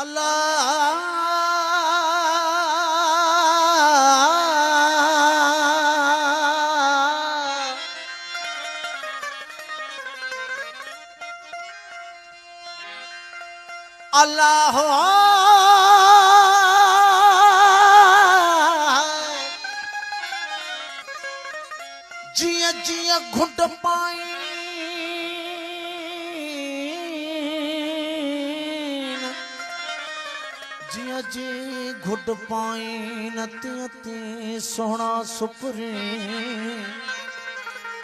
अल्लाह अल्लाह जिया जिया घुट पाई जिया जी घुट पाई नती सोना सुपरी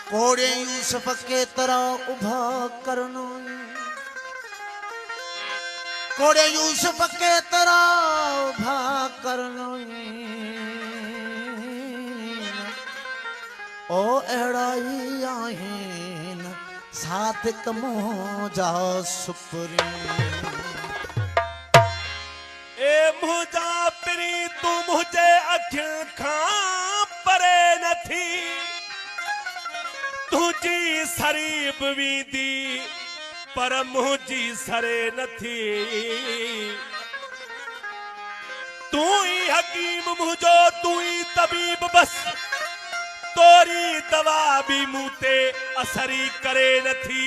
कोड़े यूसुफ के तरह उभा करनो कोड़े यूसुफ के तरह उभा करनो ओ एड़ाई आहीन साथ कमो जा सुपरी ए मुझा पिरी तू मुझे अखियां खां परे न थी तुझी सरीब वीदी पर मुझी सरे न थी तू ही हकीम मुझो तू ही तबीब बस तोरी दवा भी मुते असरी करे न थी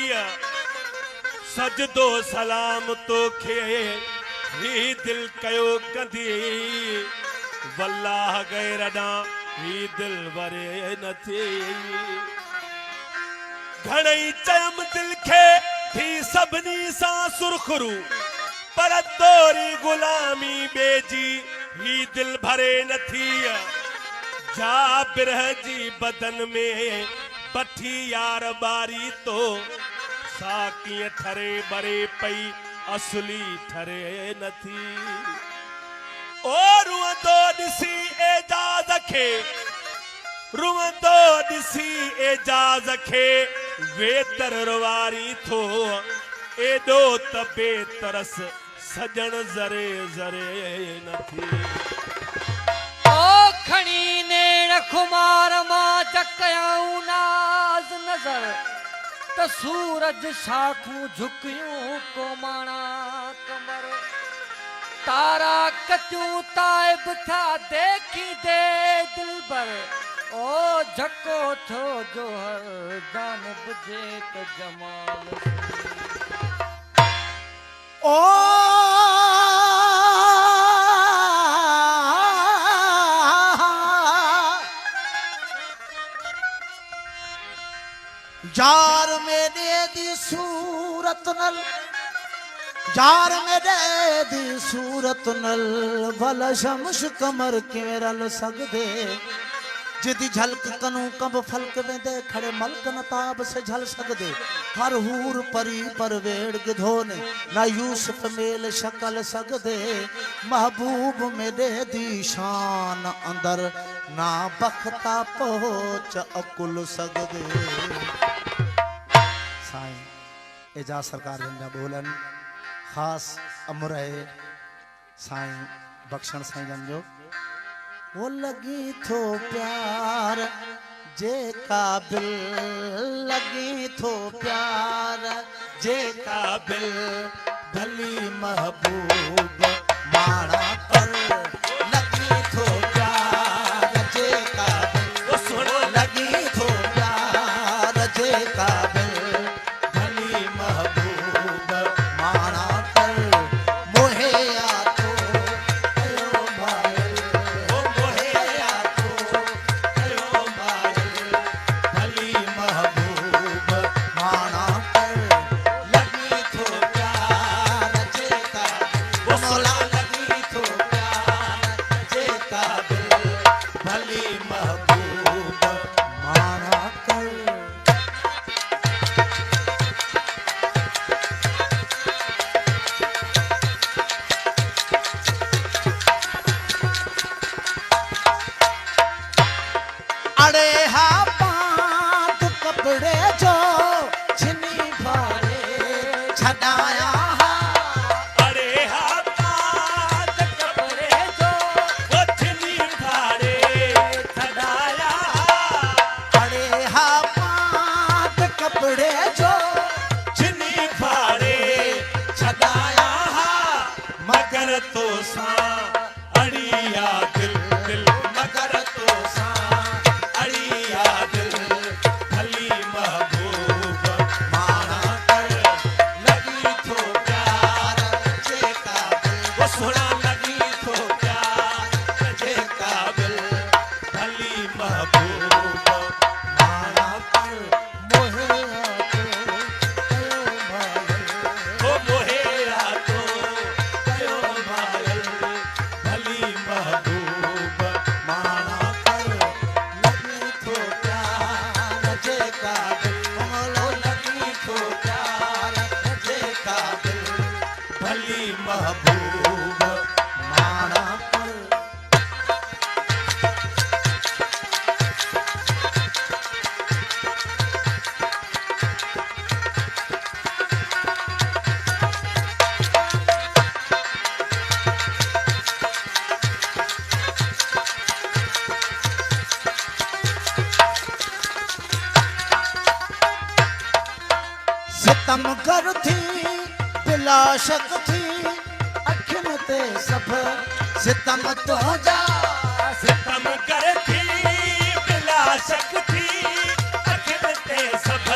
सजदो सलाम तो खे ही दिल कयो कंदी वल्लाह गैरना ही दिल वरे न थी घणई चयम दिल खे थी सभनी सा सुरखरू पर तोरी गुलामी बेजी ही दिल भरे न थी जा बिरह जी बदन में बठी यार बारी तो साकी ठरे बरे पई असली ठरे न थी और रुंदो दिसी एजाज खे रुंदो दिसी एजाज खे वेतर रवारी थो एडो तबे तरस सजन जरे जरे न थी ओ खणी नेण खुमार मां चकयाऊं नाज नजर त सूरज शाखूं झुकियूं कोमाणा कमर तारा कचूं ताइब था देखी दे दिलबर ओ झको थो जो हर जानिब जे त जमाल ओ जार में दे दी सूरत नल जार में दे दी सूरत नल भला शमश कमर केरल सगदे जिदी झलक कनू कब फलक में दे खड़े मलक नताब से झल सकदे हर हूर परी पर वेड़ गिधोने ना यूसुफ मेल शकल सकदे महबूब में दे दी शान अंदर ना बखता पहुंच अकुल सकदे साईं एजाज सरकार जंजा बोलन खास अमर है साईं बख्शण साईं जंजो वो लगी थो प्यार जे काबिल लगी थो प्यार जे काबिल भली महबूब माड़ा पर लगी थो प्यार जे काबिल लगी थो प्यार जे काबिल सोला नगर तो सा अड़िया दिल दिल नगर तो सा अड़िया दिल भली महबूब माना कर लगी थो प्यार जेका दिल वो सुना लगी तो प्यार जे काबिल भली महबूब माना कर मोहे ओ मोहेरा तो कयो मायल भली महबूब माना कर लगी थो प्यार जेका दिल ओ लगी तो प्यार जे काबिल भली महबूब माना कर सितम कर थी बिला शक थी अखिन ते सब सितम तो जा सितम कर थी बिला शक थी अखिल ते सब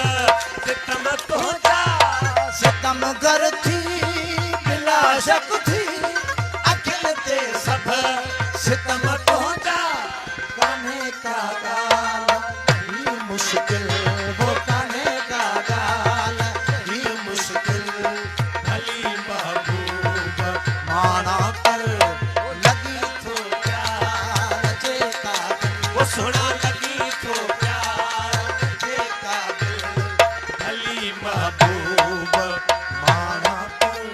सितम तो जा सितम कर थी बिला शक थी अखिन ते सब सितम तो जा काने का गाल ये मुश्किल वो काने का गाल ये मुश्किल भली महबूब माना कर लगी थो प्यार जेका दिल वो सुना लगी तो प्यार जेका दिल भली महबूब माना कर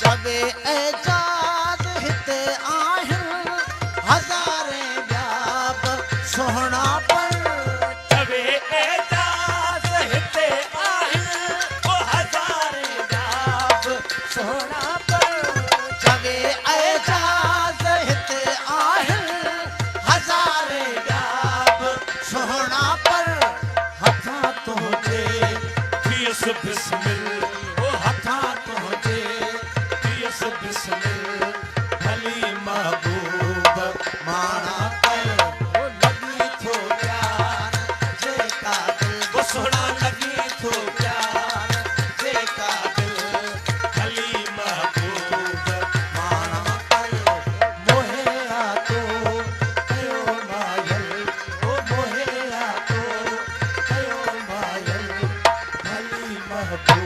चवे एजाज हिते आहिन हज़ारे ॿिया सोहणा पर तवे एजाज हिते आहिनि ओ हज़ारे जाब सोहणा पर चवे एजाज हिते आहिन हज़ारे ॿिया सोहणा पर हथां तुंहिंजे थियस बिस्मिल ओ हथां तुंहिंजे थियस बिस्मिल भली महबूब माना कर वो लगी थो प्यार जेका दिल वो सुना लगी तो प्यार जेका दिल भली महबूब माना कर मोहे तो कयो मायल ओ मोहे तो कयो मायल भली महबूब